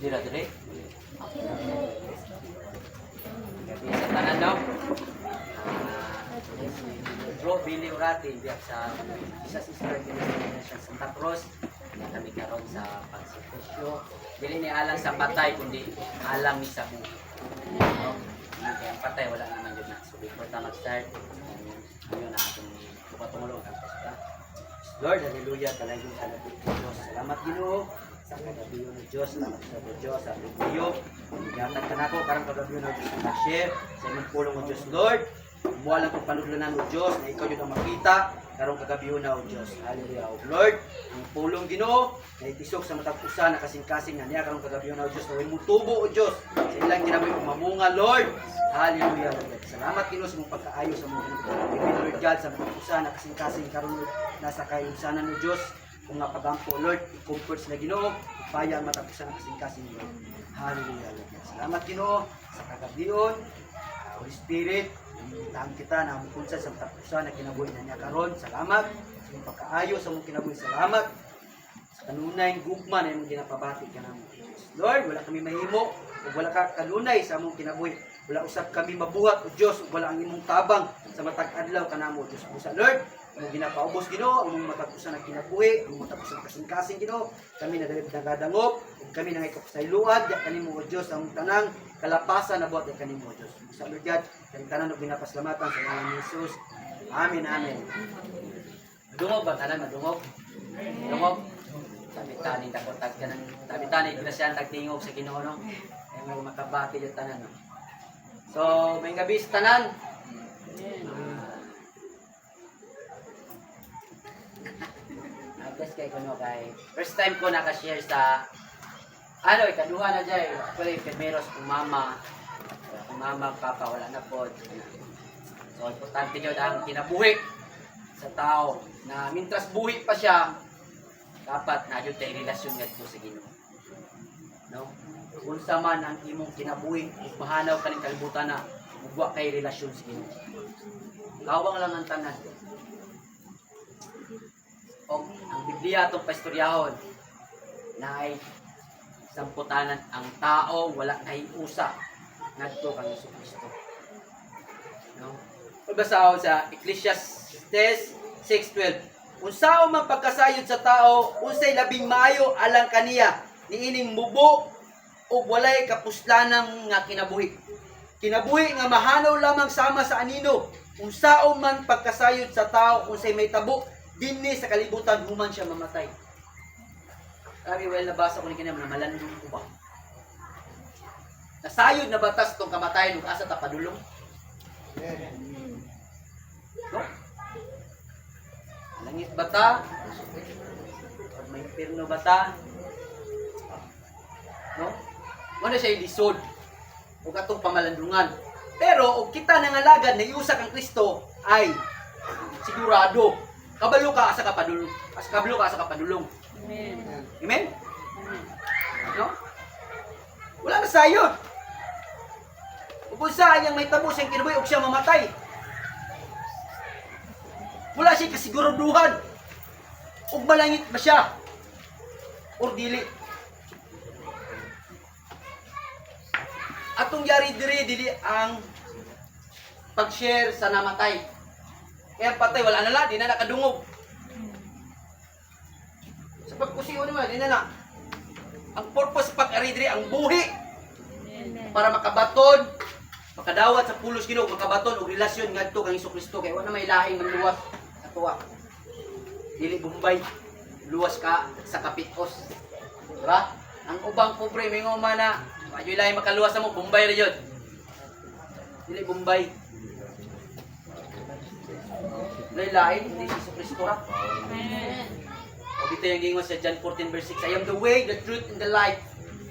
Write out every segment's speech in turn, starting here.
Dira dire. Gabi sa tanan daw. Bro, Billy Urati, biyak sa Sister Denomination Santa Cruz. Nga kami karon sa pagsitosyo. Dili ni alang sa patay, kundi alang ni sa buhay. No? Kaya ang patay, wala naman yun na. So, before na mag-start, yun na atong tumulong ang pasta. Lord, hallelujah, talagang sa labing Diyos. Salamat Ginoo sa kagabiyo ng Diyos. Salamat sa Diyos, sa kagabiyo. Igatag ka na ko, karang kagabiyo ng Diyos na share sa imong pulong ng Diyos, Lord. Umuha lang kong panuglanan o Diyos na ikaw yung makita karong kagabiyo na o Diyos. Hallelujah. O Lord, ang pulong Ginoo na itisok sa matag usa na kasing-kasing na niya karong kagabiyo na o Diyos. Naway mo tubo o Diyos sa ilang kinabuhi mamunga, Lord. Hallelujah. Lord. Salamat Ginoo sa mong pagkaayo sa mga Ginoo, Lord God, sa matag usa na kasing-kasing karon nasa kayusanan o Diyos. Kung nga pagampo, Lord, i-comfort sila Ginoo, ipaya ang matag usa na kasing-kasing Lord. Hallelujah. Lord. Salamat Ginoo sa kagabiyon. Holy Spirit, tahan kita na mukunsa sa tapusan na kinabuhi na niya karon. Salamat sa iyong pagkaayo sa mong kinabuhi. Salamat sa kanunay gugma na imong ginapabati ka namo. Lord, wala kami mahimo ug wala ka kanunay sa among kinabuhi. Wala usab kami mabuhat o Dios ug wala ang imong tabang sa matag adlaw kanamo Dios. Busa Lord, among ginapaubos Ginoo, among matag usa na kinabuhi, among matag usa kasing-kasing Ginoo. Kami nagadangop ug kami nangayko sa iluad ya kanimo o Dios ang tanang kalapasan na buhat ya kanimo o Dios. Busa Lord God, kami tanan og ginapasalamatan sa ngalan ni Jesus. Amen, amen. Dungog ba tanan madungog? Dungog. Tabi-tani takotag ka ng tabi-tani grasyan tagtingog sa Ginoo no. Ay mga makabati yung tanan no. So, may gabi sa tanan. Guys kay kuno kay first time ko naka-share sa ikaduha na dyan. Actually, primeros kung mama, papa, wala na po. So, importante yun ang kinabuhi sa tao na mintras buhi pa siya, dapat na yun tayo relasyon nga ito sa Ginoo. No? Kung sa man ang imong kinabuhi, mahanaw ka ng kalibutan na magwa kay relasyon sa Ginoo. Kawang lang ang tanan. O ang Biblia itong pastoryahon na ay samputanan ang tao wala nahiusa ngadto kang Jesucristo. No? Pagbasa sa Ecclesiastes 6:12. Unsaon man pagkasayod sa tao, unsay labing maayo alang kaniya, niining mubo ug walay kapuslanang nga kinabuhi. Kinabuhi nga mahanaw lamang sama sa anino. Unsaon man pagkasayod sa tao, unsay may tabo, dinhi sa kalibutan human siya mamatay. Kami well nabasa ko ni kanina na malandong ko ba. Nasayod na batas tong kamatayan ug asa ta padulong. No? Langit bata, o may impierno bata. No? Ano siya ilisod ug atong pamalandungan. Pero og kita nangalagad na iusa kang Kristo ay sigurado kabalo ka asa ka padulong. Kabalo ka asa ka padulong. Amen. Amen? No? Wala na sayod. Kung saan yung may tabo siyang kinabuhi o siya mamatay. Wala siyang kasiguraduhan. O malangit ba siya? O dili. Atong yari dili ang pag-share sa namatay. Kaya patay, wala na lang, di na nakadungog. Sa pagkusiyo naman, di na na. Ang purpose pag-aridri, ang buhi. Para makabaton, makadawat sa pulos Ginoo, makabaton, o relasyon nga ito kang Jesucristo. Kaya wala may lahing manluwas. Atuwa. Dili Bombay. Luwas ka sa Kapitos. Diba? Ang ubang pobre, may nguma na, medyo lahing makaluwas mo, Bombay rin yun. Dili Bombay. Lain-lain, hindi si Jesucristo ra. Amen. O dito yung gingon sa John 14 verse 6, I am the way, the truth, and the life.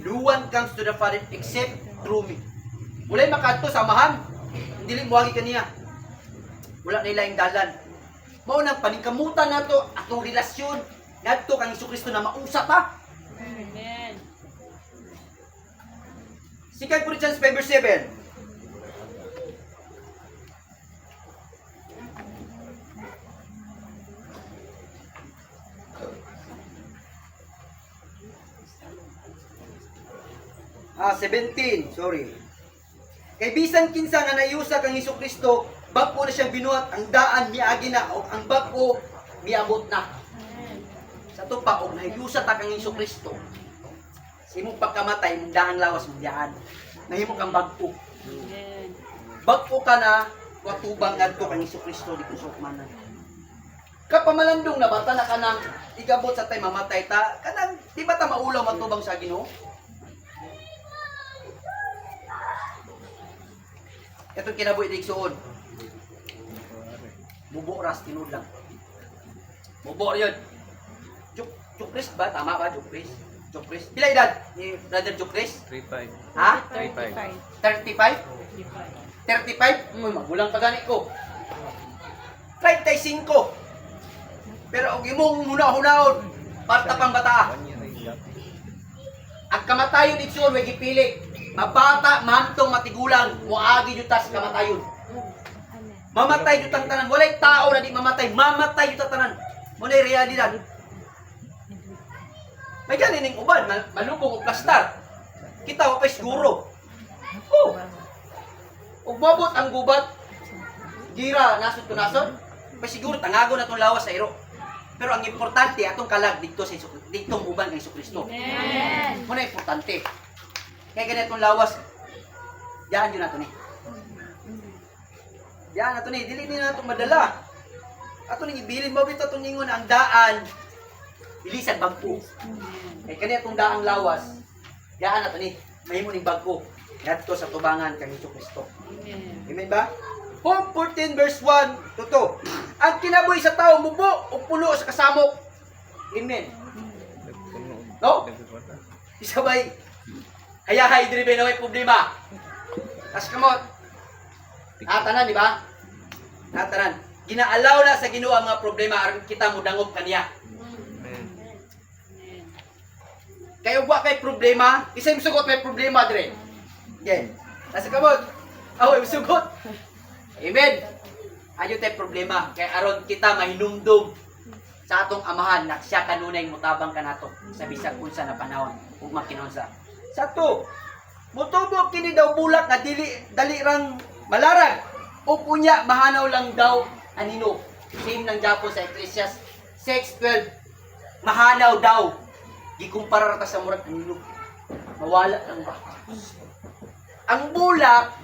No one comes to the Father except through me. Wala'y makadto samahan. Hindi muwagi kaniya. Wala na ilaing dalan. Mao nang paningkamutan nato atong relasyon ngadto kang Jesucristo na mausap ha. Amen. 2 Corinthians 5 verse 7. 17, sorry. Kay bisan kinsa nga nayusa kang Hesukristo, bag-o na siyang binuhat, ang daan miagi na, o ang bag-o miabot na. Sa to pa, og nayusa ta kang Hesukristo, sa imong pagkamatay, mong daan lawas mong daan. Nahimo kang bag-o. Bag-o ka na, watubang ngadto kang Hesukristo, di kusukmanan. Kapamalandong na bata na kanang igabot sa tay mamatay ta, kanang di ba ta maulaw matubang sa Ginoo? Itong kinabuhi digsuon. Mubo ras tinud lang. Mubo yun. Jukris ba? Tama ba? Jukris? Jukris. Pila edad ni Brother Jukris? 35. Ha? 35. 35? 35? Uy, magulang pa gani ko. 35. Pero og imong huna-hunaon, parta pang bata. 1 year ay gap. Ang kamatayon igsoon way gipili. Mabata, mantong matigulang, muagi jud tas kamatayon. Mamatay jud tang tanan. Walay tao na di mamatay, mamatay jud ta tanan. Mo nay realidad. May ganin ning uban, malubong og plastar. Kita wa pa siguro. Oh. Ug mabot ang gubat. Gira nasod to nasod. Pa siguro tangago na tong lawas sa iro. Pero ang importante atong kalag dito sa ditong uban kay Hesukristo. Amen. Mo na importante. Kaya ganitong lawas, diyan yun nato ni. Diyan nato ni, dili ni nato madala. Ato ni ibilin mo bitaw tong ningon ang daan. Bilisan bagko. Kay kani atong daang lawas. Diyan nato ni, mahimo ning bagko. Ngadto sa tubangan kang Hesukristo. Amen ba? Job 14 verse 1 to 2. Ang kinabuhi sa tao mubo o pulo sa kasamok. Amen. No? Isabay. Hayahay diri ba may problema. As kamot. Natanan di ba? Natanan. Ginaalaw na sa Ginoo ang mga problema aron kita mo dangog kaniya. Kayo wa kay problema, isa yung sugot may problema dire. Okay. Nasa kamot. Aw, sugot. Amen. Ayo tay problema kay aron kita mahinumdum sa atong amahan na siya kanunay mutabang kanato sa bisag unsa na panahon ug makinunsa. Sa to, mutubo kini daw bulak nga dali rang malarag o punya mahanaw lang daw anino. Same nang Japo sa Ecclesiastes 6:12. Mahanaw daw. Gikumpara ta sa murag anino. Mawala lang ba? Ang bulak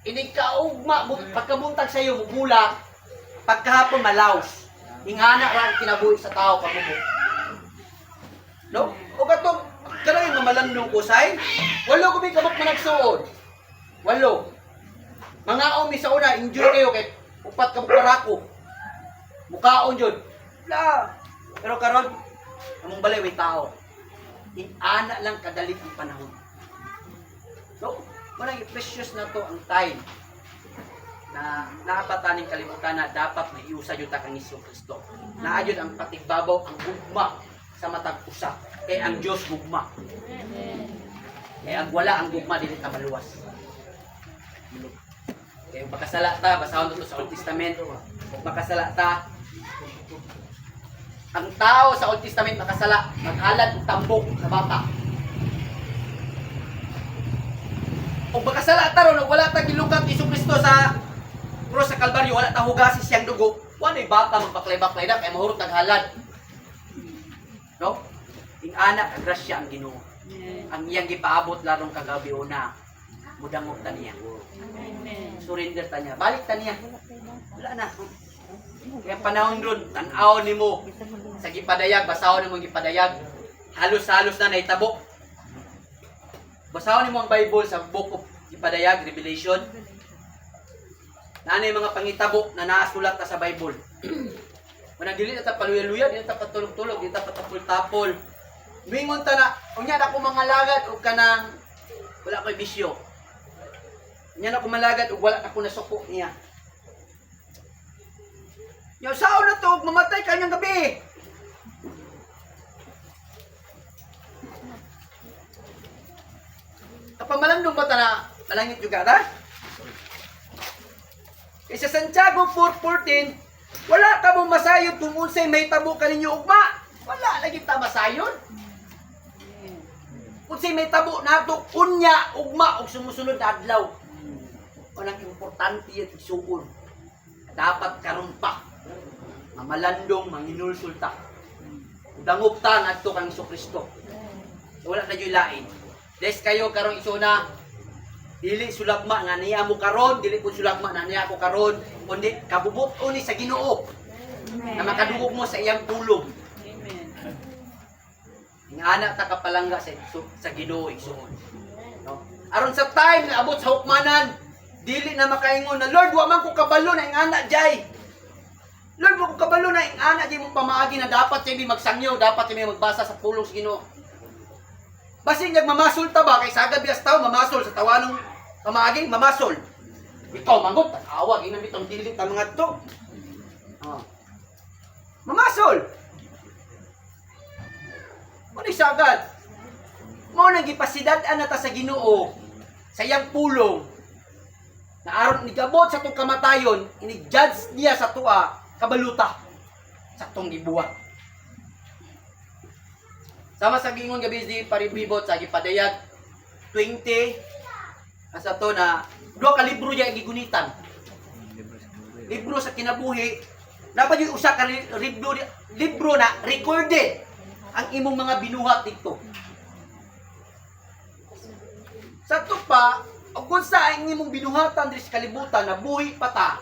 ini kaugma pagkabuntag sa iyo mubulak pagkahapon malaws ingana ra kinabuhi sa tao kamubo no o katong kanay mamalandong kusay walo ko kabok managsuod walo mga omi sa una enjoy kayo kay upat ka barako mukaon jud la pero karon among balay way tao ingana lang kadali ang panahon no. Manang precious na to ang time na napataning kalibutan na dapat maiusa yun ta kang Hesukristo. Naayod ang patigbabaw ang gugma sa matag usa. Kay ang Dios gugma. Kay ang wala ang gugma dili ta maluwas. Kay makasala ta basahon to sa Old Testament. Makasala ta ang tao sa Old Testament makasala maghalad og tambok sa bata. O makasala ta ron wala ta gilukat ni Hesukristo sa cross sa Kalbaryo wala ta hugasin siyang dugo wala bata magbaklay-baklay na kay mahurot naghalad no ing anak ang grasya ang Ginoo ang iyang gipaabot larong kagabi una mudangog ta niya surrender ta niya balik ta niya wala na kaya panahon ron tan-aw nimo sa gipadayag basahon nimo gipadayag halos-halos na nahitabo. Basahon mo ang Bible sa Book of Ipadayag, Revelation. Nanay mga pangitabo na naasulat na sa Bible. Manang dili na ta paluya-luya, dili na ta patulog-tulog, dili na ta patapol-tapol. Mingon ta na, unya na ko mga lagad o kanang wala ko'y bisyo. Unya na ko malagad o wala na ko nasuko niya. Yung sao na to, mamatay kanyang gabi. Kapamalandong ba ta na malangit juga ta? Sa Santiago 4:14, wala ka mong masayod kung unsay may tabo kaninyo ugma. Wala lagi ta masayod. Kasi may tabo nato unya ugma og sumusunod na adlaw. Unang importante yung igsuon. Dapat karon pa. Mamalandong manginulsulta. Danguptan adto kang Kristo. Wala na yung lain. Des kayo karong isuna, dili sulagma nga niya mo karon, dili po sulagma na niya ako karon, kundi kabubuton ni sa Ginoo na makadungog mo sa iyang pulong. Nga anak ta kapalangga sa Ginoo igsuon. No? Aron sa time na abot sa hukmanan, dili na makaingon na Lord, wa man ko kabalo na ing anak jay. Lord, wa ko kabalo na ing anak jay mo pamaagi na dapat jay magsangyo, dapat jay magbasa sa pulong sa Ginoo. Basig nagmamasol ta ba kay sagad bias tao mamasol sa tawanong pamaagi, mamasol. Ikaw mangot, awa ginamit ang dilit ang mga to. Oh. Mamasol. Muna sagad. Mo nang gipasidad-an na ta sa Ginoo sa iyang pulong na aron ni gabot sa tong kamatayon, ini-judge niya sa tuwa kabaluta sa tong gibuhat. Sama sa gingon gabi di paribibot sa gipadayag 20 asa to na duha ka libro diya gigunitan. Libro sa kinabuhi, dapat yung usa ka libro na recorded ang imong mga binuhat dito. Sa to pa, kung sa ang imong binuhatan diri sa kalibutan na buhi pa ta,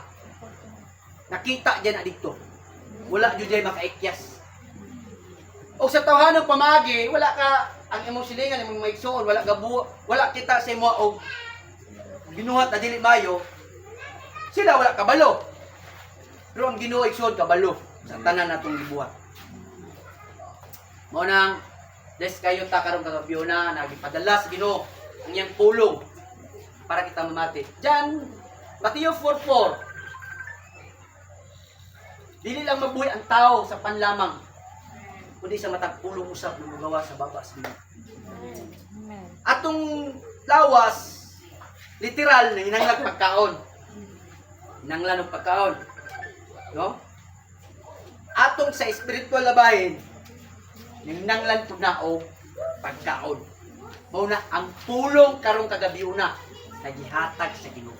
nakita diyan na dito. Wala jud jay makaikyas. O sa tawhanong pamagi, wala ka ang imong silingan, imong maigsoon, wala kita sa imo og binuhat na dili mayo. Sila wala kabalo. Pero ang Ginoo igsoon kabalo sa tanan natong gibuhat. Mao nang des kayo ta karon kagabiona nagipadala sa Ginoo ang iyang pulong para kita mamati. Diyan Mateo 4:4. Dili lang mabuhi ang tao sa panlamang, kundi sa matag pulong usap na magawa sa baba sa Ginoo. Atong lawas literal na hinanglag pagkaon. Hinanglan og pagkaon. No? Atong sa spiritual labahin, hinanglan pud na og pagkaon. Mao na ang pulong karong kagabiuna nagihatag sa Ginoo.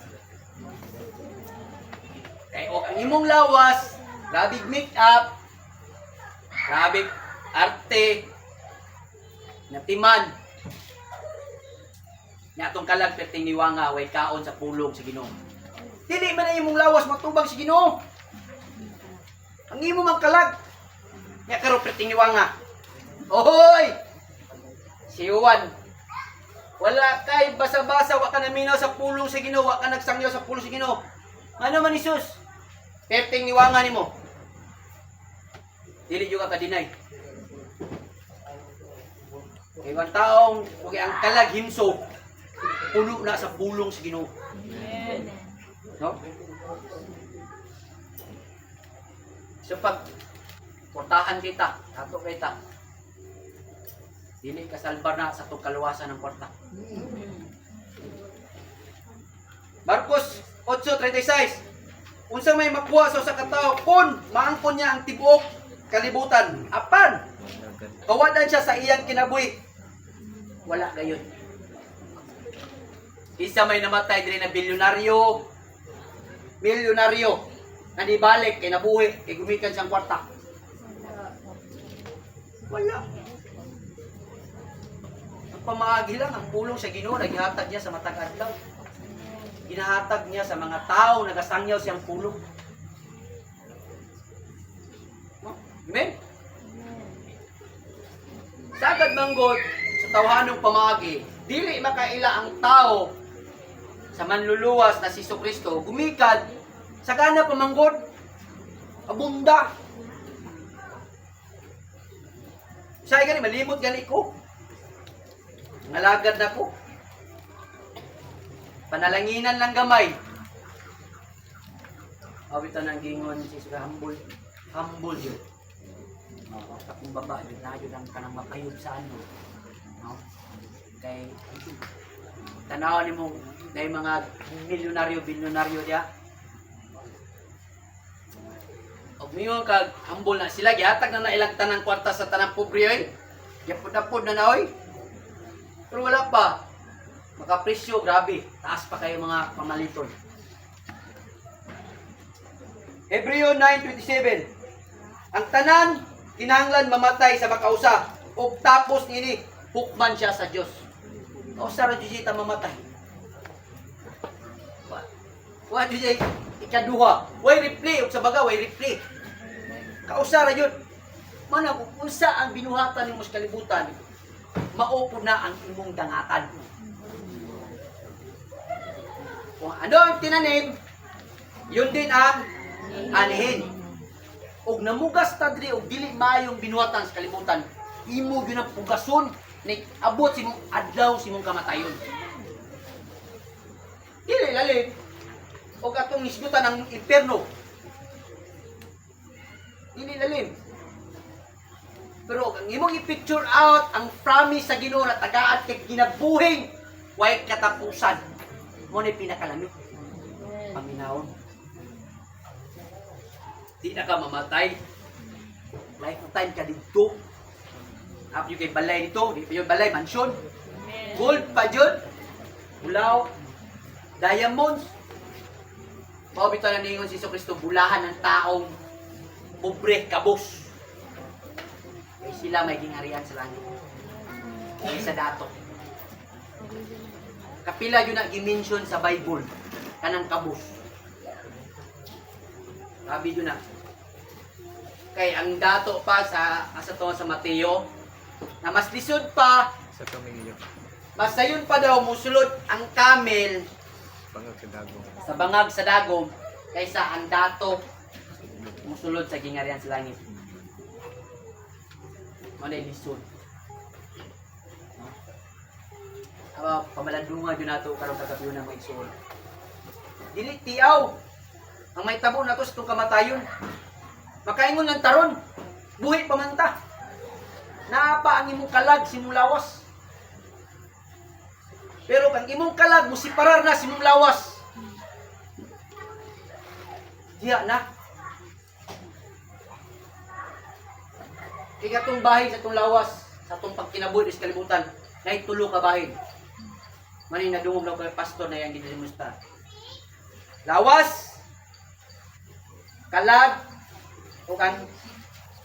Kay og ang imong lawas, grabe make up, grabe arte, natiman. Nya atong kalag perting niwanga way kaon sa pulong sa Ginoo. Dili man na imong lawas matubang sa Ginoo. Ang imo man kalag. Nya karo perting niwanga. Ohoy! Siuwan. Wala kay basa-basa, wa ka naminaw sa pulong sa Ginoo, wa ka nagsangyaw sa pulong sa Ginoo. Ano man Isus? Perting niwanga nimo. Dili jud ka ka-deny. Kay ang taong ug ang kalag himso puno na sa pulong sa Ginoo. No? So pag portahan kita, ato kita. Dili ka salbar na sa tong kaluwasan ng kwarta. Marcos 8:36. Unsa may makuha sa usa ka tawo kun maangkon niya ang tibuok kalibutan, apan kawadan siya sa iyang kinabuhi. Wala gayon. Isa may namatay diri na bilyonaryo. Milyonaryo. Nanibalik kay nabuhi kay gumikan siyang kwarta. Wala. Ang pamaagi lang ang pulong sa Ginoo naghihatag niya sa matag adlaw. Ginahatag niya sa mga tao nagasangyaw siyang pulong. Amen. Sagad manggod sa tawhanong pamaagi, dili makaila ang tao sa manluluwas na si Kristo gumikad sa kana pamanggod abunda. Say gani malimot gani ko. Ngalagad na ko. Panalanginan lang gamay. Awito nang gingon si humble. Humble yun. Akong baba, yun na yun ang kanang mapayod sa ano. No? Kay, tanaw ni mo, dahil mga bilyonaryo diya. Og miyo kag humble na sila, gihatag na ilang tanang kwarta sa tanang pobre yun. Yapod-apod na naoy. Pero wala pa. Makapresyo, grabe. Taas pa kayo mga pamaliton. Hebreo 9:27. Ang tanan, kinahanglan mamatay sa makausa. O tapos nini, hukman siya sa Diyos. Kausa ra Diyos ita mamatay. Wa Diyos ikaduha. Way replay, o sa baga, way replay. Kausa ra yun. Mana kung unsa ang binuhatan ng mas kalibutan, maupo na ang imong dangatan. Kung ano ang tinanim, yun din ang anihin. Og namugas ta diri og dili mayong binuhatan sa kalibutan, imo gyud ang pugason ni abot si mong adlaw si mong kamatayon. Dili lalim. Og atong nisgutan ng impierno. Dili lalim. Pero ang imong i-picture out ang promise sa Ginoo na tagaad kay ginabuhing way katapusan. Mo ni pinakalamit. Paminawon. Di na ka mamatay. Lifetime ka dito. Apo yung kay balay dito. Di pa yung balay, mansyon. Gold pa dyan. Ulaw. Diamonds. Maubito na ningon si Kristo, bulahan ng taong pobre, kabos. Kaya sila may gingharian sa langit. Kaya sa dato. Kapila yun na gimension sa Bible. Kanang kabos. Sabi yun na. Kaya ang dato pa sa to sa Mateo, na mas lisod pa, Sa kamingyo. mas sayon pa daw musulod ang camel Pangag sa dagong. sa bangag sa dagom kaysa ang dato musulod sa gingharian sa langit. Ano yung lisod? Pamalandungan yun nato karong kagabi na may isod. Dili tiaw ang may tabo na to sa itong kamatayon. Makaingon ng taron, buhi pamanta. Naapa ang imong kalag, simong lawas. Pero kang imong kalag, musiparar na simong lawas. Diya na. Kaya itong bahay sa itong lawas, sa itong pagkinabuhi sa kalibutan, na itulo ka bahay. Manin nadungog na kay pastor na yung ginilimusta. Lawas, kalag, o kang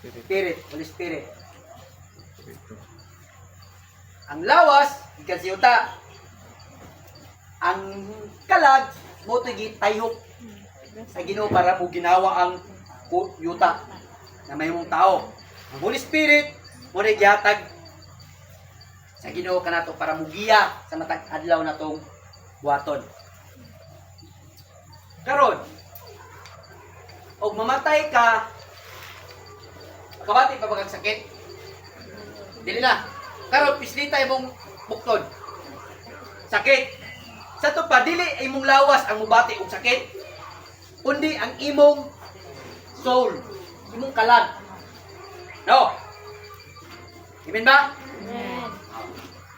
spirit, Holy Spirit. Ang lawas, ikan si yuta. Ang kalag, mo ito gitayhok sa Ginoo para po ginawa ang yuta na may mong tao. Ang Holy Spirit, mo na gihatag sa Ginoo kanato para mugiya sa matag adlaw na tong buhaton. Karon, og mamatay ka, kabati pa bagag sakit. Dili na. Karon pislita imong buktod. Sakit. Sa to pa dili imong lawas ang mubati og sakit. Kundi ang imong soul, imong kalag. No. Amen ba? Amen.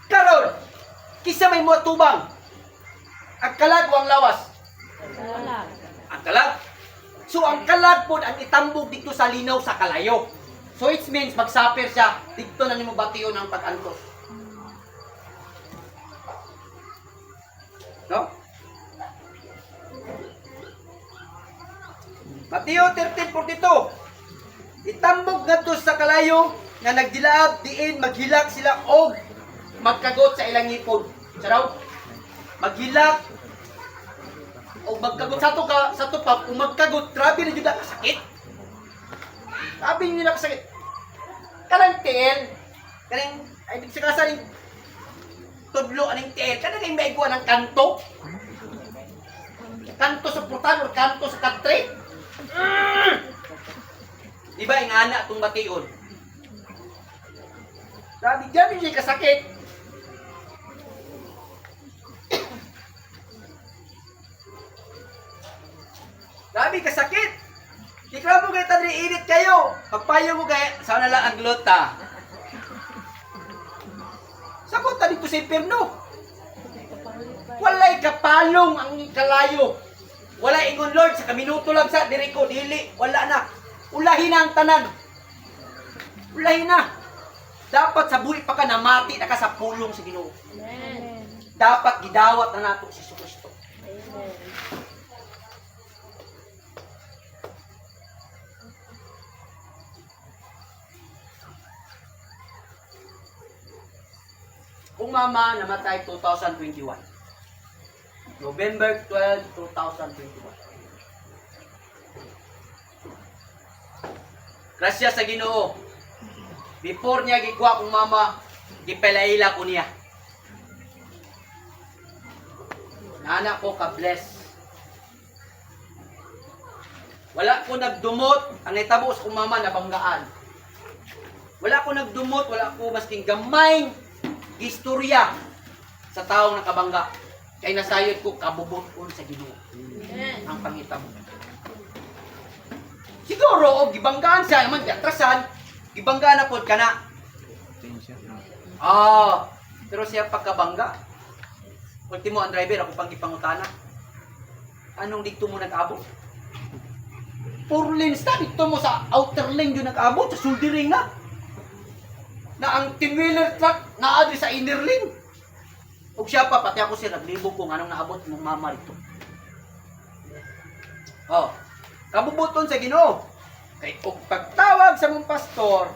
Karon, kisa may muatubang. Ang kalag o ang lawas? Wala. Ang kalag. So ang kalag po ang itambog dito sa linaw sa kalayo. So it means magsaper siya dito na nimo bation ang pag-antos. No? Mateo 13:42. Itambog ngadto sa kalayo nga nagdilaab diin maghilak sila og magkagot sa ilang ngipon. Saraw? Maghilak o magkagot sa to pa kung magkagot grabe na jud ka sakit. Grabe niyo na kasakit. Kanang tiil, kanang ay di sa kasaling tudlo aning tiil, kanang kay maigwa ng kanto. Kanto sa putan o kanto sa country. Di ba yung anak itong bation? Grabe niyo kasakit. Grabe kasakit. Ikaw mo kayo tadri init kayo. Pagpayo mo kayo, sana lang ang glota. Sabot ta dito sa impierno. Walay kapalong ang kalayo. Walay ingon Lord sa kaminuto lang sa diri ko dili, wala na. Ulahin na ang tanan. Ulahin na. Dapat sa buhi pa ka namati na ka sa pulong sa Ginoo. Amen. Dapat gidawat na nato si Kristo. Amen. Kung mama namatay 2021. November 12, 2021. Grasya sa Ginoo. Before niya gikuha kong mama, gipelaila ko niya. Anak ko ka-bless. Wala ko nagdumot, ang itabo sa kong mama nabanggaan. Wala ko nagdumot, wala ko masking gamay istorya sa taong nakabangga. Kay nasayod ko kabubuton sa Ginoo. Amen. Ang pangitabo. Siguro, og gibanggaan siya, naman atrasan, gibanggaan na pod kana. Tensya. Pero siya pagkabangga. Ultimo ang driver, ako pang gipangutana. Anong dito mo nag-abot? 4 lanes na, dito mo sa outer lane yun nag-abot, sa soldering na. Na ang 10-wheeler truck naadri sa inner lane. Ug siya pa, pati ako siya, naglibog kung anong naabot mong mama dito. Kabubuton sa Ginoo. Kay og pagtawag sa mong pastor,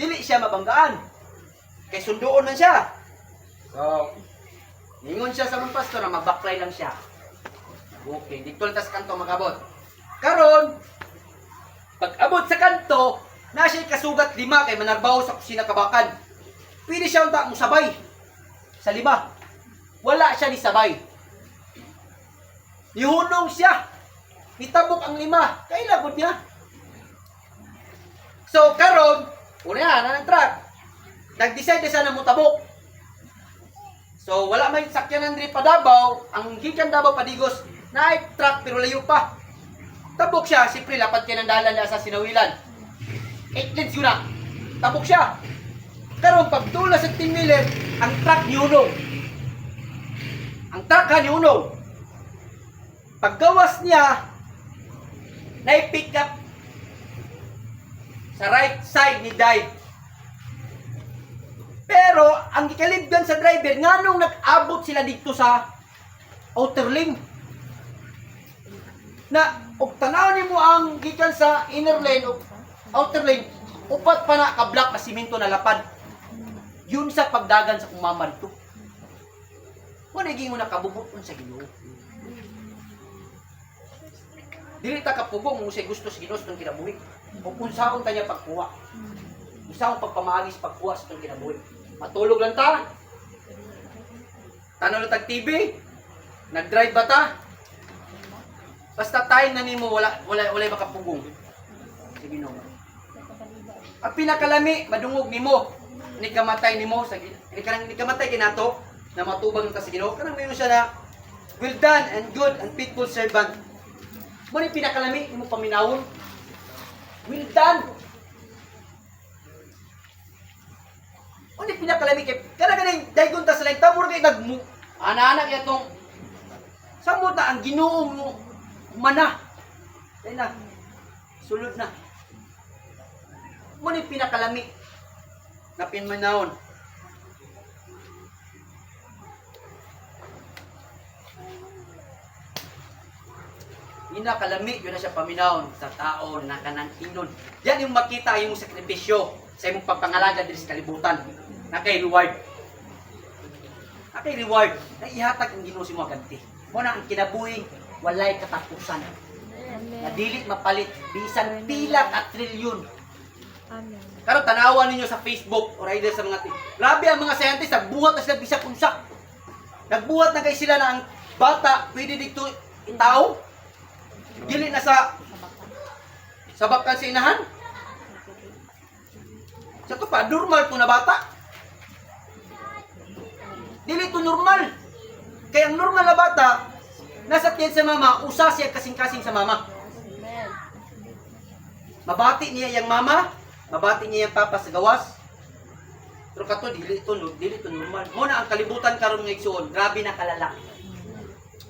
dili siya mabanggaan. Kay sunduon man siya. So, ningon siya sa mong pastor na mabaklay lang siya. Okay, dito lang ta sa kanto magabot. Karon, pag abot sa kanto, na siya kasugat 5 kay manarbaho sa kusina kabakan. Pwede siya unta mong sabay sa 5. Wala siya ni sabay. Nihunong siya. Nitabok ang 5. Kailabot niya. So, karon, una yan, ang truck. Nag-decide na siya na mutabok. So, wala may sakyanan diri pa Davao. Ang gikan Davao Padigos, na truck pero layo pa. Tabok siya, siyempre lapad kay ng dalan na sa Sinawilan. 8 lanes yun na. Tabok siya. Karon pagtula sa 10-wheeler, ang truck niunog. Ang truck ha niunog. Paggawas niya, na-pick up sa right side ni Dive. Pero, ang gikalibgan sa driver, nga nung nag-abot sila dito sa outer lane, na, og tanaw nimo ang gikan sa inner lane, o outer lane, upat pa na ka-block na simento na lapad. Yun sa pagdagan sa kumama dito. Kung naging mo nakabubuton sa Ginoo. Dili ta kapugong mo siya gusto sa Ginoo sa itong kinabuhi. O kung saan kanya pagkuha. Kung saan pagpamaagis pagkuha sa itong kinabuhi. Matulog lang ta. Tanaw lang tag TV. Nag-drive ba ta? Basta tayo na nimo wala makapugong. Sa Ginoo. At pinakalami madungog nimo. Ni kamatay nimo sa ni kamatay kinato na matubang ta sa Ginoo. Kanang mayon siya na well done and good and faithful servant. Mo ni pinakalami imo paminawon. Well done. O ni pinakalami kay kanang daygon ta sa lang tabor kay nagmu. Ana-ana kay atong samot na ang Ginoo mo mana. Dai na. Sulod na. Mo ni pinakalami na pinmanawon. Kalami yun na siya paminawon sa tao na kanang inon. Yan yung makita yung sakripisyo sa imong pagpangalaga diri sa kalibutan. Na kay reward. Na kay reward. Na ihatag ang Ginoo sa imong ganti. Mo na ang kinabuhi walay katapusan. Na dili mapalit bisan pila ka trilyon. Amen. Karon tanawan ninyo sa Facebook or either sa mga grabe ang mga scientist nagbuhat na sila bisag unsa. Nagbuhat na kay sila na ang bata pwede dito itao. Dili na sa sabakan sa inahan. Sa to pa normal to na bata. Dili to normal. Kaya ang normal na bata nasa tiyan sa mama, usa siya kasing-kasing sa mama. Amen. Mabati niya yung mama, mabati niya yung papa sa gawas. Pero kato dili to normal. Mo na ang kalibutan karon nga igsuon, grabe na kalala.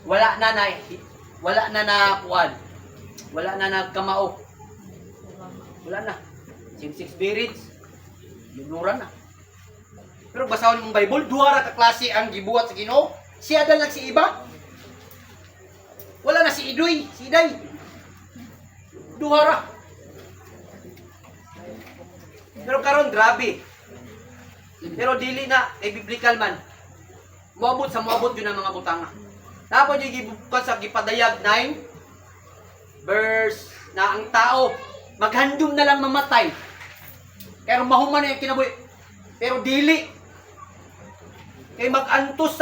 Wala na kuan. Wala na nagkamao. Wala na. Same-sex marriage. Lunuran na. Pero basahon mong Bible, duha ra ka klase ang gibuhat sa Ginoo. Siya dal si iba. Wala na si Idoy, si Iday. Duha ra. Pero karon grabe. Pero dili na kay biblical man. Moabot yun ang mga butanga. Tapos yung gibukat sa gipadayag 9 verse na ang tao maghandom na lang mamatay. Pero mahuman na yung kinabuhi. Pero dili. Kay mag-antos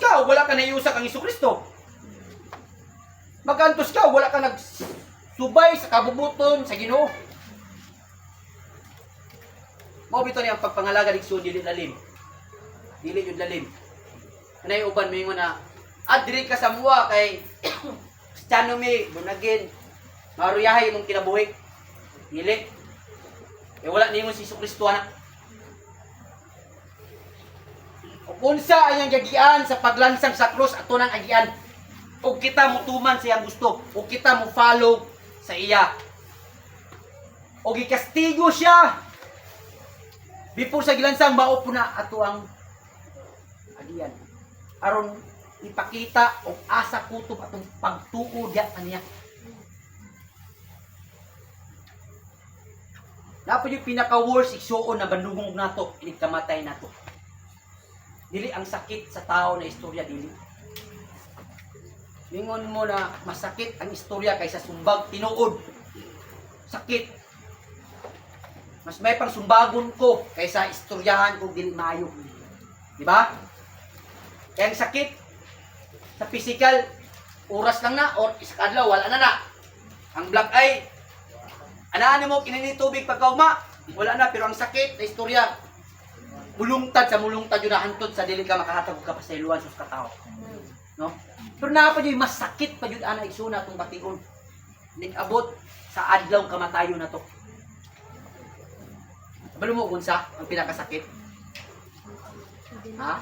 ka o wala ka naiusa kang Jesucristo. Mag-antos ka o wala ka nagsubay sa kabubuton sa Ginoo. Mao bito niya ang pagpangalaga digso dili lalim. Dili yun lalim. Kanay uban mingon na adri ka sa muwa kay Kristiyano mi bunagin. Maruyahay imong kinabuhi. Dili. Eh wala ningon si Jesucristo anak. O unsa ayang gagian sa paglansang sa krus ato nang agian. O kita mutuman sa iyang gusto. O kita mo follow sa iya. O gikastigo siya. Before sa gilansang mao po na ato ang agian. Aron ipakita og asa kutob atong pagtuo diha kaniya. Dapat yung pinaka-worst igsuon na bandungog nato, inigkamatay nato. Dili ang sakit sa tao na istorya, dili. Mingon mo na masakit ang istorya kaysa sumbag tinuod. Sakit. Mas may pang sumbagon ko kaysa istoryahan ko dili maayo. Di ba? Kaya ang sakit sa physical, oras lang na or isa kadlaw wala na. Ang black eye, anaan mo kinini tubig pagkauma, wala na, pero ang sakit na istorya, mulungtad yun na hantod sa dili ka makahatag og kapasayloan sa katao. No? Pero naapa yun, mas sakit pa yun ana igsuna itong bation. Nag-abot sa adlaw kamatayon na to. Balo mo kung sa ang pinakasakit? Ha?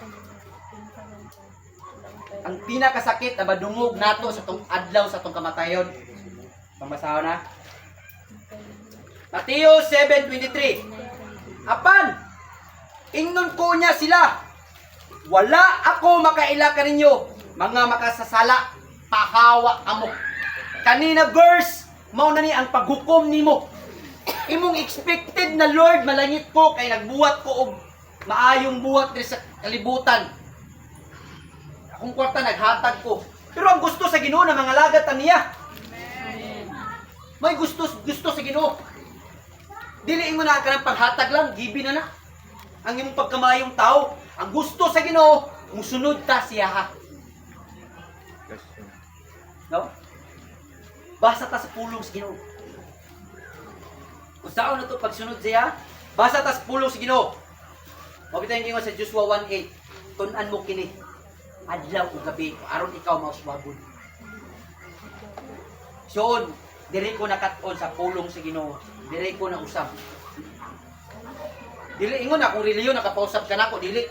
Ang pinakasakit na badungog nato sa tong adlaw sa tong kamatayon. Pambasaw na. Mateo 7:23. Apan, ingnon ko niya sila, wala ako makaila kaninyo, mga makasasala, pahawa amo. Kanina verse, mao na ni ang paghukom nimo. Imong expected na Lord, malangit ko, kay nagbuhat ko og maayong buhat diri sa kalibutan. Akong kwarta naghatag ko. Pero ang gusto sa Ginoo na mga lagad ta niya. May gusto sa Ginoo. Dili mo na ka ng paghatag lang, gibi na. Ang imong pagkamayong tao, ang gusto sa Ginoo, musunod ta siya ha. No? Basa ta sa pulong sa Ginoo. Kung saan na ito pagsunod siya, basa ta sa pulong sa Ginoo. Mabitayin kingo sa Joshua 1:8. Tunan mo kini, adlaw o gabi, aron ikaw mauswabon. Soon, diri ko nakat-on sa pulong sa Ginoo. Diri ko na usab. Dili ingon na kung reliyon nakapausap ka nako, dili.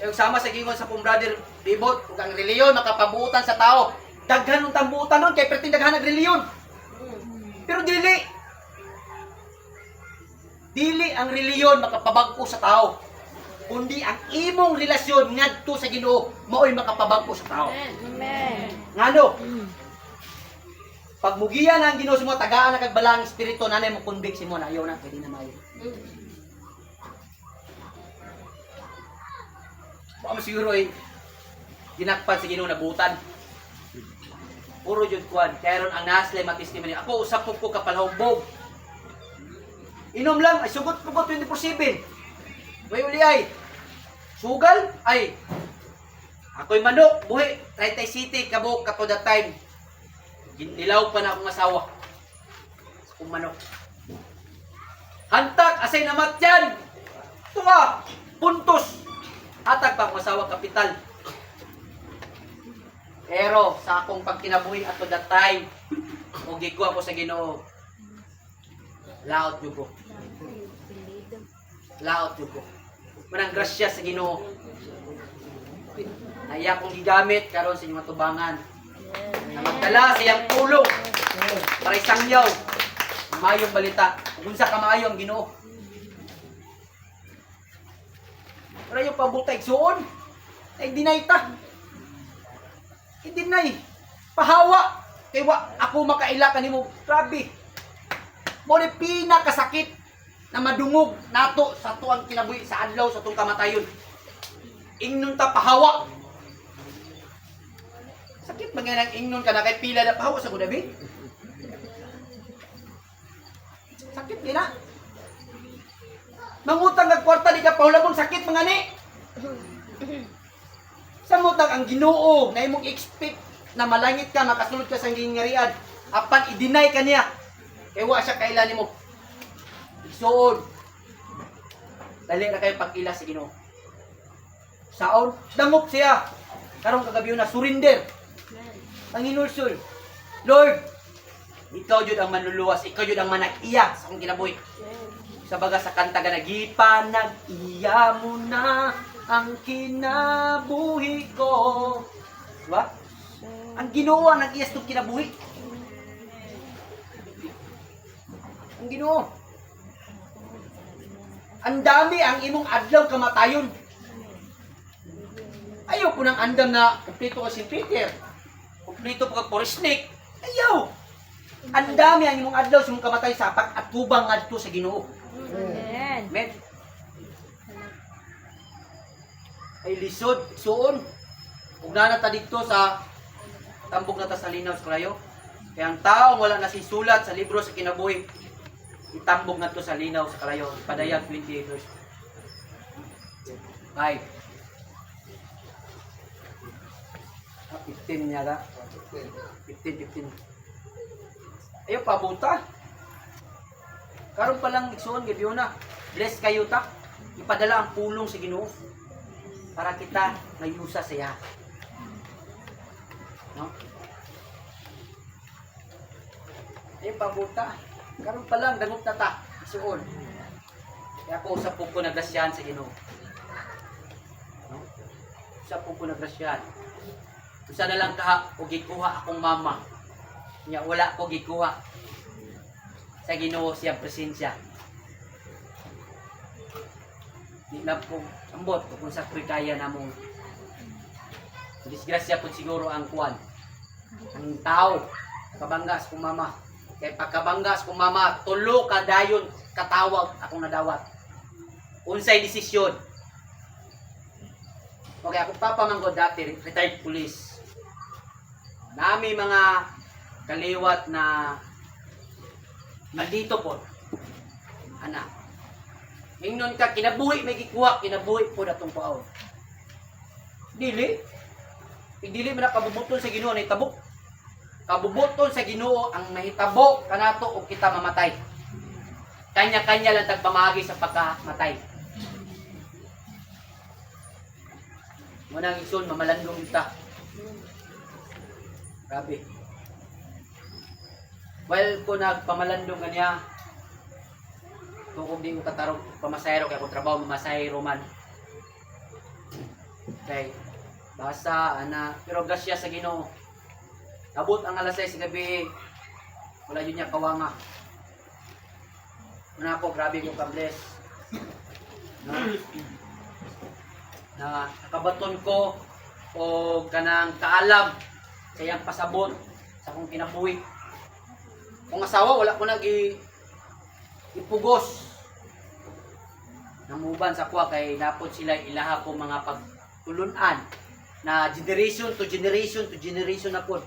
Yung sama sa gingon sa pong brother Bibot, kung ang reliyon makapabuutan sa tao, daghan ng tambuutan nun, kay perting daghan ng reliyon. Pero dili. Dili ang reliyon makapabag-o sa tao. Kundi ang imong relasyon ngadto sa Ginoo mao'y makapabag-o sa tao. Amen. Ngano? Pag mugiyan ang Ginoo mo, tagaan na kagbalang espiritu, nanay mo convict mo na ayaw na, pwede na mayo. Baka mo siguro ginakpan sa Ginoo na butan. Puro jud kuan. Kaya ron ang naslay matistimony. Ako, usap ko kapalahubog. Inom lang, ay sugot ko 24/7. May uli ay. Sugal, ay. Ako'y manok, buhi. Taytay City, kabuk, kato that time. Nilaw pa na akong asawa. Kung manok. Hantak, asay namat yan. Tunga, puntos. Hatag pa akong asawa, kapital. Pero sa akong pagkinabuhi ato that time, kung gikuha ko sa Ginoo, laot yun ko. Laot yun ko. Manang grasya sa Ginoo. Naiya kong gigamit karon sa inyong tubangan. Na magdala sa iyang pulong. Para isangyaw. Mayong balita. Kung sa kamayo ang Ginoo. Para yung pabutay suon. Ay dinay ta. I-deny. Pahawa. Kaya ako makaila kanimo. Grabe. Mo ni pinakasakit na madungog nato sa tuang kinabuhi sa adlaw sa tong kamatayon. Ingnon ta pahawa. Sakit ba nga ng ingnon ka na kay pila na pahawa sa kudabi? Sakit din na. Mangutang ng kwarta di ka pahulabong sakit mga ni. Samutang ang Ginoo na imong expect na malangit ka, makasulod ka sa gingarian. Apan i-deny ka niya. Kaya wa siya kailan nimo. Igsoon. Dali na kayo pag-ila sa Ginoo. Saon? Dangop siya. Karong kagabi na surrender. Ang inulsol. Lord, ikaw jud ang manluluwas, ikaw jud ang manag-iya sa akong kinabuhi. Sa baga sa kanta nga nag-iya mo na ang kinabuhi ko. Diba? Ang Ginoo ang nag-iyas tong kinabuhi. Ang Ginoo. Ang dami ang imong adlaw kamatayon. Ayaw po nang andam na kumplito ka si Peter. Kumplito po ka Porisnik. Ayaw. Ang dami ang imong adlaw sa imong kamatay sa pag-atubang ngadto sa Ginoo. Amen. Amen. Ay lisod, suon. Ug na ta dito sa tambok na ta sa linaw sa kalayo. Kaya ang taong wala nasisulat sa libro sa kinabuhi, itambok na to sa linaw sa kalayo. Padayag 28 verse 5. 15 niya ka. 15. Ayaw pabuta. Karon pa lang igsoon gabi na. Bless kayo ta. Ipadala ang pulong sa Ginoo para kita mayusa siya. No? Ayaw pabuta. Karon pa lang dangop na ta. Igsoon. Kaya ako usap po ko nagrasyahan sa Ginoo. No? Usap po ko nagrasyahan. Usa na lang kaha o gikuha akong mama. Nya wala ko gikuha sa Ginoo siyang presensya. Di lang po ambot kung sa kaya namong disgrasya po siguro ang kuwan. Ang tao kabanggas kong mama. Kay pagkabanggas kong mama, tulo ka dayon katawag akong nadawat. Unsay desisyon. Okay, ako papamanggo dati retired police. Nami mga kaliwat na nandito po. Anak. Ingnon ka, kinabuhi may gikuha, kinabuhi po datong paon. Dili. Dili man kabubuton sa Ginoo na itabok. Kabubuton sa Ginoo ang nahitabo kanato o kita mamatay. Kanya-kanya lang tagpamagi sa pagkamatay. Munang igsoon mamalandong kita. Grabe. Well, kung nagpamalandong kanya, kung di ko katarong pamasayro, kaya kung trabaho mamasayro man. Okay. Basta, pero grasya sa Ginoo. Abot ang alas 6 gabi, wala yun niya kawanga. Una ako, grabe ko ka-bless. Na nakabaton ko o kanang kaalam sa iyang pasabot sa akong kinabuhi. Kung asawa, wala ko ipugos. Namuban sa kuha kay napod sila ilaha ko mga pagtulunan na generation to generation to generation na po.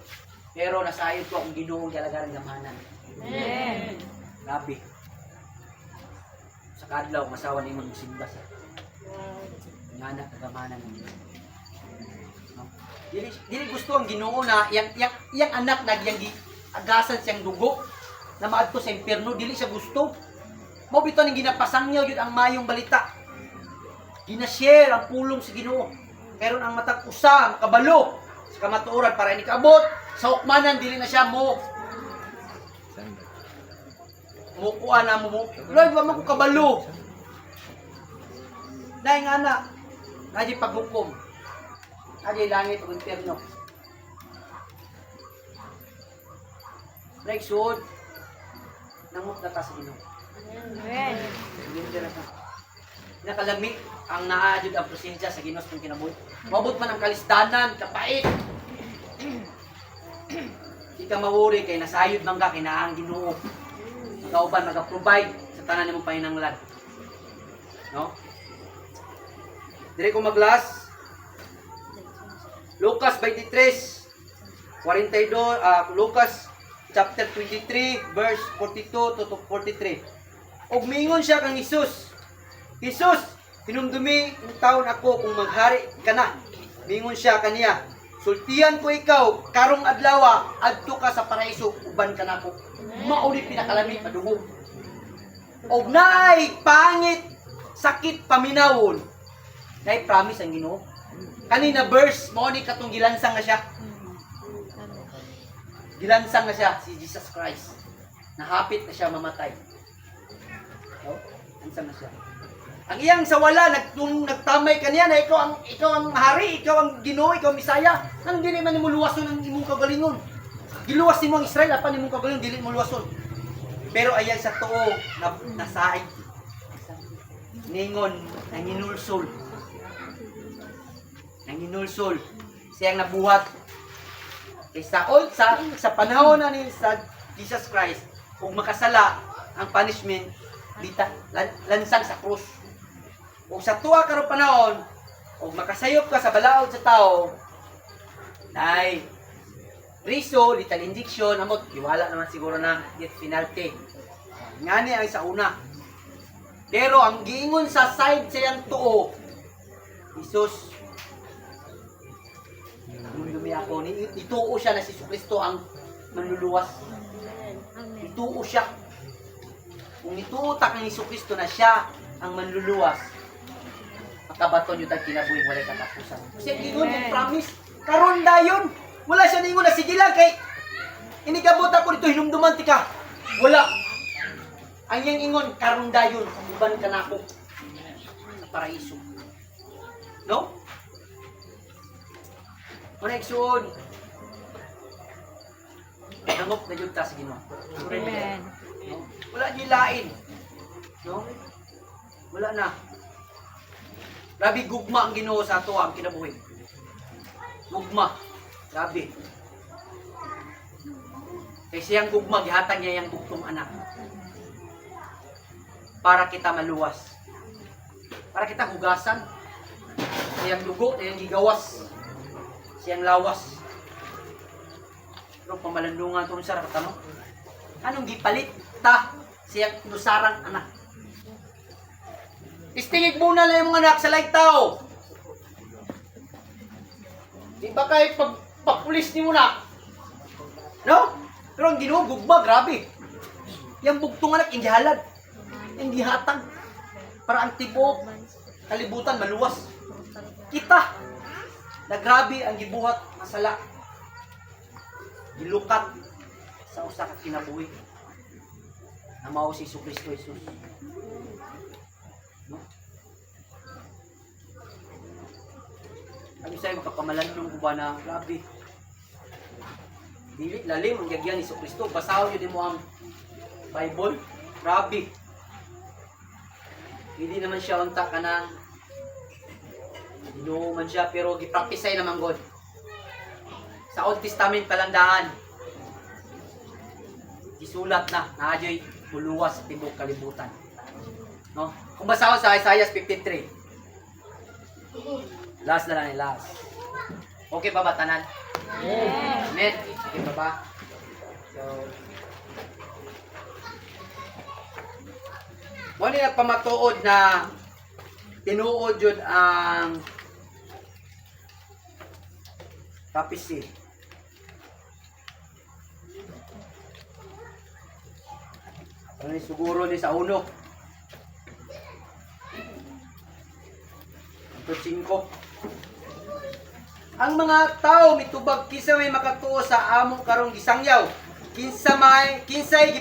Pero nasayod ko akong Ginoo galagaran gamanan. Amen. Grabe. Sa kadlaw, masawa ni mo simba sa nganak kagamanan ng Ginoo. No? Dili gusto ang Ginoo na yang anak nagyang agasan siyang dugo na maadto sa impierno, dili siya gusto. Mao bitaw ning ginapasangyaw jud ang mayong balita. Gina-share ang pulong sa Ginoo. Pero ang matag usa makabalo sa kamatuoran para ini kaabot sa hukmanan dili na siya mo kuha na mo. Lord, wa man ko kabalo. Dahil nga na, nadya paghukom. Nadya langit o impierno. Like sud. Nangot na ta sa Ginoo. Amen. Surrender na. Nakalami ang naadjud ang presensya sa Ginoo sa kinabuhi. Mabot man ang kalisdanan, kapait. Di ka mawuri kay nasayod man ka kay naa ang Ginoo. Ikaw ba mag-provide sa tanan nimong pahinanglan? No? Dire ko maglas. Lucas 23, 42, Lucas chapter 23, verse 42 to 43. Og mingon siya kang Hesus. Hesus, hinumdumi ng taon ako kung maghari ka na. Mingon siya kaniya. Sultihan ko ikaw, karong adlaw, adto ka sa paraiso, uban ka nako. Mauli pinakalami padungog. Og naay pangit, sakit paminawon. Naay promise ang Ginoo. Kanina verse mo ni katong gilansang na siya. Gilansang na siya si Jesus Christ. Nahapit na siya mamatay. No? Lansang na siya. Ang iyang sa wala nagtamay kaniya na ikaw ang hari, ikaw ang Ginoo, ikaw ang Misaya. Nang dili man nimo luwason ang imong kagalingon. Giluwas nimo ang Israel apan imong kagalingon dili mo luwason. Pero ayan sa tuo na nasaig. Ningon nanginulsol. Nanginulsol. Siyang nabuhat. Kaysa sa panahon na ni sa Jesus Christ, kung makasala ang punishment lansang sa krus. Kung sa tuwa karong panahon, kung makasayop ka sa balaod sa tao, ay riso, lethal injection, amot, iwala naman siguro na death penalty. Ngani ay sa una. Pero ang giingon sa side sayang tuo, Isus, dumi ako, ituo siya na si Kristo ang manluluwas. Ituo siya. Kung ituutak ni Kristo na siya ang manluluwas, makabaton yung tag kinabuhing walay katapusan. Kasi ingon yung promise, karon dayon. Wala siya ningon na sige lang kay inikabot ako dito hinumduman tika. Wala. Ang yang ingon karon dayon uban ka nako sa paraiso. No? Muna igsuon. Nangop na jud ta sa Ginoo. Amen. No? Wala niyo lain. No? Wala na. Grabe gugma ang Ginoo sa ato ang kinabuhi. Gugma. Grabe. Kay siyang gugma gihatag niya yang bugtong anak. Para kita maluwas. Para kita hugasan. Siyang dugo, siyang gigawas. Siyang lawas. Pero pamalandungan ito sa rapat, ano? Anong gipalit ta siyang nusarang anak? Istingig muna lang yung mga anak sa laing tao. Di ba kayo pagpulis ni mo na? No? Pero ang Ginoo gugma, grabe. Yung bugtong anak, hindi halad. Hindi hatag. Para ang tibok, kalibutan, maluwas. Kita, na grabe ang gibuhat, masala. Gilukat sa usa ka kinabuhi. Na mao si Kristo Jesus. No? Ano sa'yo makapamalandong ko ba na grabe? Dili, lalim ang gagyan ni Kristo. Basahon nyo din mo ang Bible. Grabe. Hindi naman siya unta ka ng Ginoo man siya, pero gipractice naman God. Sa Old Testament palandahan, isulat na, naadyo'y buluwas sa tibok kalibutan. No? Kung basahon sa Isaiah 53, last na lang, last. Okay pa ba, tanan? Amen. Okay pa ba? So, muna na pamatuod na tinuod yun ang prophecy. Ano siguro ni sa uno? Ito 5. Ang mga tao mitubag kinsa may makatuo sa among karong gisangyaw. Kinsay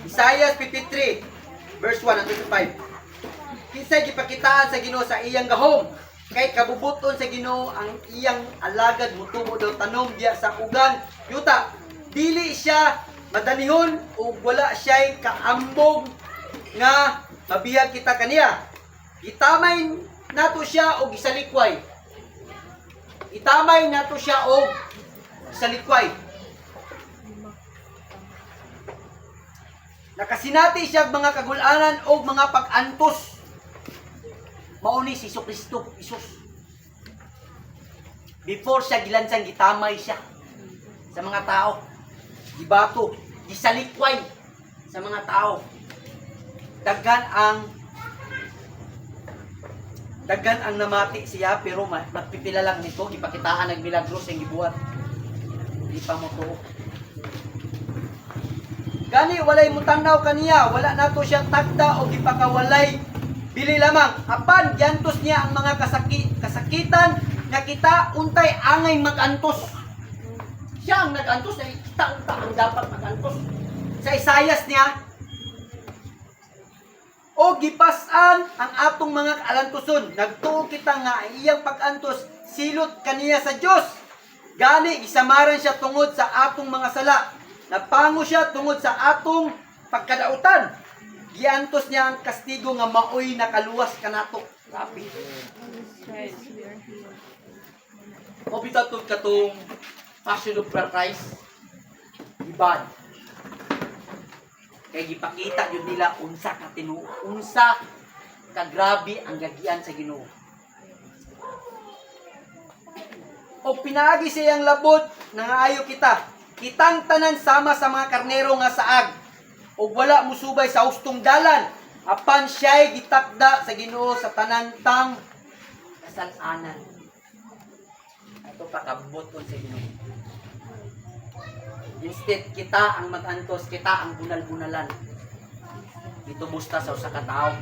Isaiah 53 verse 1 hanggang 5. Kinsay gipakitaan sa Ginoo sa iyang gahom. Kay kabubuton sa Ginoo ang iyang alagad mutubo daw tanom diya sa ugan yuta. dili siya madalihon o wala siya'y kaambog nga mabiyag kita kaniya. Itamay nato siya og isalikway. Itamay nato siya og isalikway. Nakasinati siya mga kagulanan o mga pag-antos. Mauni si Kristo, Isus. Before siya gilansang, gitamay siya sa mga tao. Gibato, gisalikway sa mga tao. Daghan ang namati siya pero magpipila lang nito, ipakitaan ng milagros ang gibuhat. Di pa mo to. Gani walay mutanaw kaniya, wala nato siya tagda o gipakawalay bili lamang. Apan giantos niya ang mga kasakitan nga kita untay angay magantos. Siya ang nagantos, ay kita unta ang dapat magantos. Sa Isayas niya, o gipasan ang atong mga alantoson, nagtuo kita nga iyang pag-antos silot kaniya sa Dios. Gani gisamaran siya tungod sa atong mga sala, napango siya tungod sa atong pagkadautan. Giantos niya ang kastigo nga maoy nakaluwas kanato. Grabe. O bitatod katong Passion of Christ. Ibad. Kay gipakita yun nila unsa ka tinuo, unsa ka grabe ang gagian sa Ginoo. O pinaagi siyang labot nangaayo kita. Kitang tanan sama sa mga karnero nga saag. O wala musubay sa hustong dalan. Apan siya'y gitakda sa Ginoo sa tanantang kasalanan. Ito pakabuton sa Ginoo. Instead, kita ang mag-antos, kita ang bunal-bunalan. Dito busta sa usa ka tao.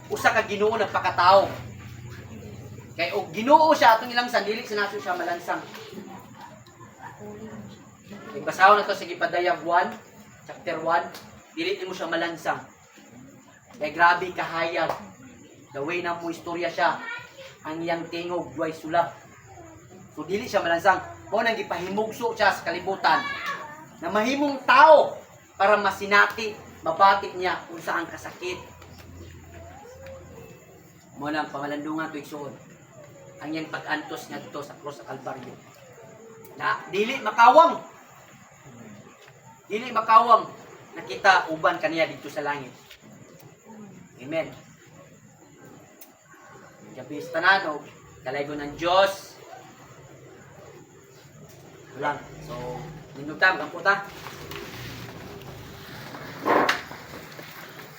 Usa ka Ginoo nagpakatao. Kay og Ginoo siya atong ilang sandili sinaso siya malansang. Basaho na to sa Gipadayag 1, chapter 1, dili mo siya malansang. Kay grabe kahayag. The way na mo istorya siya, ang iyang tingog duay sulab. So dili siya malansang. Mo nang gipahimugso siya sa kalibutan na mahimong tao para masinati, mabati niya kung saan kasakit. Mo nang pamalandungan tuig suod. Ang iyang pag-antos nga dito sa cross sa Kalbaryo. Na dili makawang. Dili makawang nakita uban kaniya dito sa langit. Amen. Gabi sa tanan, kalaygo ng Diyos. Lang. So, ninugtam, ang puta.